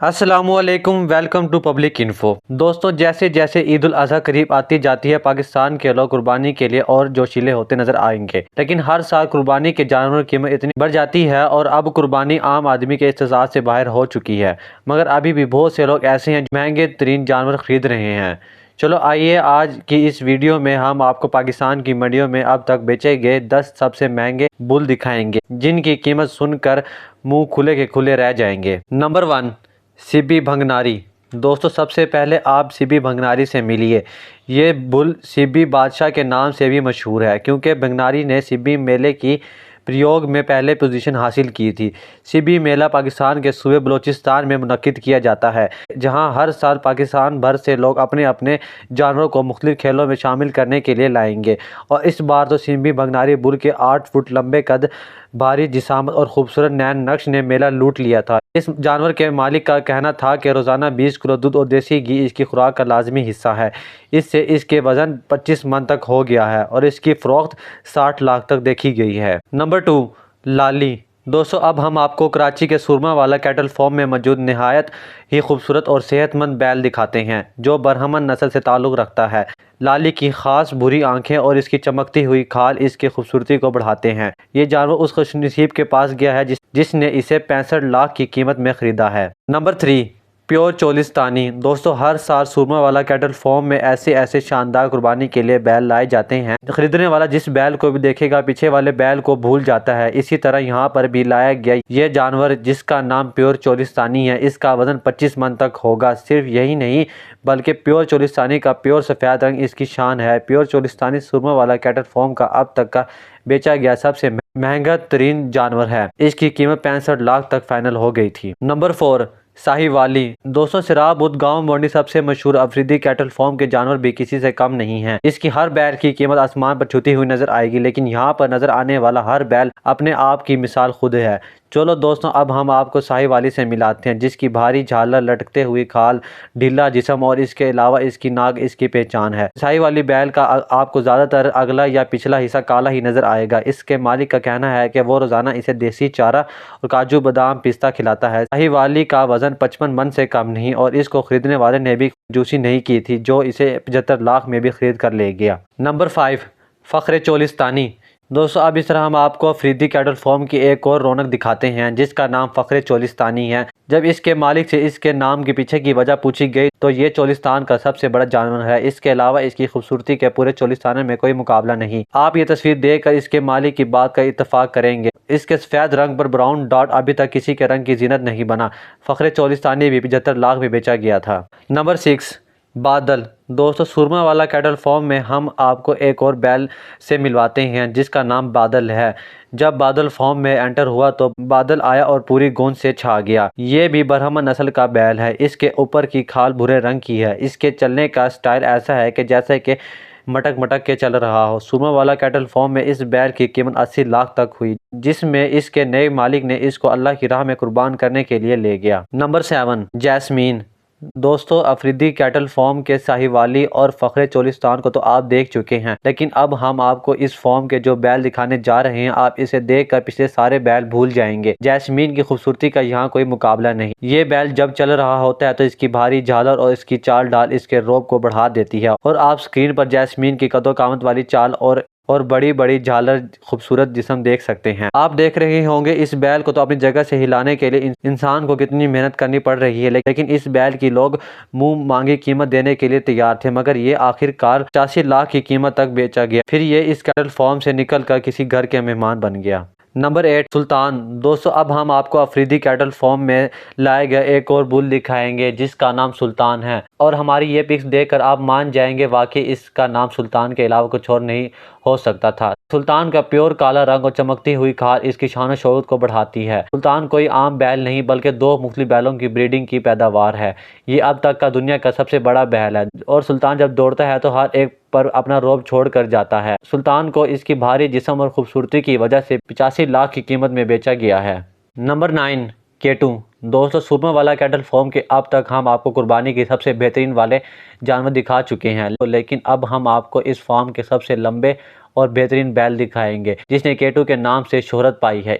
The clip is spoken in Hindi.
अस्सलामुअलैकुम, वेलकम टू पब्लिक इन्फो। दोस्तों, जैसे जैसे ईद उल अज़हा करीब आती जाती है, पाकिस्तान के लोग कुर्बानी के लिए और जोशीले होते नजर आएंगे। लेकिन हर साल कुर्बानी के जानवरों की कीमत इतनी बढ़ जाती है और अब कुर्बानी आम आदमी के इस्तेसाल से बाहर हो चुकी है। मगर अभी भी बहुत से लोग ऐसे हैं जो महंगे तरीन जानवर खरीद रहे हैं। चलो आइए, आज की इस वीडियो में हम आपको पाकिस्तान की मंडियों में अब तक बेचे गए 10 सबसे महंगे बुल दिखाएंगे, जिनकी कीमत सुनकर मुंह खुले के खुले रह जाएंगे। नंबर 1, सिबी भंगनारी। दोस्तों, सबसे पहले आप सिबी भंगनारी से मिलिए। ये बुल सिबी बादशाह के नाम से भी मशहूर है, क्योंकि भंगनारी ने सिबी मेले की प्रयोग में पहले पोजीशन हासिल की थी। सिबी मेला पाकिस्तान के सूबे बलूचिस्तान में मुनक्किद किया जाता है, जहां हर साल पाकिस्तान भर से लोग अपने अपने जानवरों को मुख्तलिफ खेलों में शामिल करने के लिए लाएंगे। और इस बार तो सिबी भंगनारी बुल के 8 फुट लंबे कद, भारी जिसामत और खूबसूरत नैन नक्श ने मेला लूट लिया था। इस जानवर के मालिक का कहना था कि रोज़ाना 20 किलो दूध और देसी घी इसकी खुराक का लाजमी हिस्सा है। इससे इसके वज़न 25 मन तक हो गया है और इसकी फ़रोख्त 60 लाख तक देखी गई है। नंबर 2, लाली। दोस्तों, अब हम आपको कराची के सुरमा वाला कैटल फार्म में मौजूद नहायत ही खूबसूरत और सेहतमंद बैल दिखाते हैं, जो बरहमन नस्ल से ताल्लुक़ रखता है। लाली की खास भूरी आंखें और इसकी चमकती हुई खाल इसकी खूबसूरती को बढ़ाते हैं। ये जानवर उस खुशनसीब के पास गया है जिसने इसे 65 लाख की कीमत में ख़रीदा है। Number 3, pure Cholistani. दोस्तों, हर साल सुरमा वाला कैटल फार्म में ऐसे ऐसे शानदार कुर्बानी के लिए बैल लाए जाते हैं। खरीदने वाला जिस बैल को भी देखेगा पीछे वाले बैल को भूल जाता है। इसी तरह यहाँ पर भी लाया गया ये जानवर, जिसका नाम प्योर चोलिस्तानी है। इसका वजन 25 मन तक होगा। सिर्फ यही नहीं, बल्कि प्योर चोलिस्तानी का प्योर सफ़ेद रंग इसकी शान है। प्योर चोलिस्तानी सुरमा वाला कैटल फार्म का अब तक का बेचा गया सबसे महंगा तरीन जानवर है। इसकी कीमत 65 लाख तक फाइनल हो गई थी। नंबर 4, साहिवाली। दोस्तों, सिराब गांव मंडी सबसे मशहूर अफरीदी कैटल फार्म के जानवर भी किसी से कम नहीं हैं। इसकी हर बैल की कीमत आसमान पर छूती हुई नजर आएगी, लेकिन यहाँ पर नजर आने वाला हर बैल अपने आप की मिसाल खुद है। चलो दोस्तों, अब हम आपको साहिवाली से मिलाते हैं, जिसकी भारी झालर, लटकते हुई खाल, ढीला जिस्म और इसके अलावा इसकी नाक इसकी पहचान है। साहिवाली बैल का आपको ज़्यादातर अगला या पिछला हिस्सा काला ही नजर आएगा। इसके मालिक का कहना है कि वो रोज़ाना इसे देसी चारा और काजू बादाम पिस्ता खिलाता है। साहिवाली का वजन 55 मन से कम नहीं और इसको खरीदने वाले ने भी कंजूसी नहीं की थी, जो इसे 75 लाख में भी खरीद कर ले गया। नंबर 5, फ़ख्र चोलिस्तानी। दोस्तों, अब इस तरह हम आपको अफरीदी कैटल फार्म की एक और रौनक दिखाते हैं, जिसका नाम फ़ख्र चोलिस्तानी है। जब इसके मालिक से इसके नाम के पीछे की वजह पूछी गई तो ये चोलिस्तान का सबसे बड़ा जानवर है। इसके अलावा इसकी खूबसूरती के पूरे चोलिस्तान में कोई मुकाबला नहीं। आप ये तस्वीर देखकर इसके मालिक की बात का इत्तफाक करेंगे। इसके सफ़ेद रंग पर ब्राउन डॉट अभी तक किसी के रंग की जीनत नहीं बना। फ़ख्र चोलिस्तानी भी 75 लाख में बेचा गया था। नंबर 6, बादल। दोस्तों, सुरमा वाला कैटल फार्म में हम आपको एक और बैल से मिलवाते हैं, जिसका नाम बादल है। जब बादल फार्म में एंटर हुआ तो बादल आया और पूरी गूंज से छा गया। ये भी बरहमन नस्ल का बैल है। इसके ऊपर की खाल भूरे रंग की है। इसके चलने का स्टाइल ऐसा है कि जैसे कि मटक मटक के चल रहा हो। सुरमा वाला कैटल फार्म में इस बैल की कीमत 80 लाख तक हुई, जिसमें इसके नए मालिक ने इसको अल्लाह की राह में कुर्बान करने के लिए ले गया। Number 7, jasmine. दोस्तों, अफरीदी कैटल फार्म के साहिवाली और फ़ख्र चोलिस्तान को तो आप देख चुके हैं, लेकिन अब हम आपको इस फार्म के जो बैल दिखाने जा रहे हैं, आप इसे देखकर पिछले सारे बैल भूल जाएंगे। जैस्मीन की खूबसूरती का यहाँ कोई मुकाबला नहीं। ये बैल जब चल रहा होता है तो इसकी भारी झालर और इसकी चाल डाल इसके रौब को बढ़ा देती है। और आप स्क्रीन पर जैस्मीन की कदो कामत वाली चाल और बड़ी बड़ी झालर, खूबसूरत जिस्म देख सकते हैं। आप देख रहे होंगे इस बैल को तो अपनी जगह से हिलाने के लिए इंसान को कितनी मेहनत करनी पड़ रही है, लेकिन इस बैल की लोग मुंह मांगी कीमत देने के लिए तैयार थे, मगर ये आखिरकार 85 लाख की कीमत तक बेचा गया। फिर ये इस कैटल फार्म से निकल कर किसी घर के मेहमान बन गया। नंबर 8, सुल्तान। दोस्तों, अब हम आपको अफरीदी कैटल फार्म में लाए गए एक और बुल दिखाएंगे, जिसका नाम सुल्तान है। और हमारी ये पिक्स देखकर आप मान जाएंगे वाकई इसका नाम सुल्तान के अलावा कुछ और नहीं हो सकता था। सुल्तान का प्योर काला रंग और चमकती हुई खाल इसकी शान और शौकत को बढ़ाती है। सुल्तान कोई आम बैल नहीं, बल्कि 2 मुख्तलिफ बैलों की ब्रीडिंग की पैदावार है। ये अब तक का दुनिया का सबसे बड़ा बैल है और सुल्तान जब दौड़ता है तो हर एक पर अपना रोब छोड़ कर जाता है। सुल्तान को इसकी भारी जिस्म और खूबसूरती की वजह से 85 लाख की कीमत में बेचा गया है। नंबर 9, केटू। दोस्तों, सुरमा वाला कैटल फार्म के अब तक हम आपको कुर्बानी के सबसे बेहतरीन वाले जानवर दिखा चुके हैं, लेकिन अब हम आपको इस फार्म के सबसे लंबे और बेहतरीन बैल दिखाएंगे, जिसने केटू के नाम से शोहरत पाई है।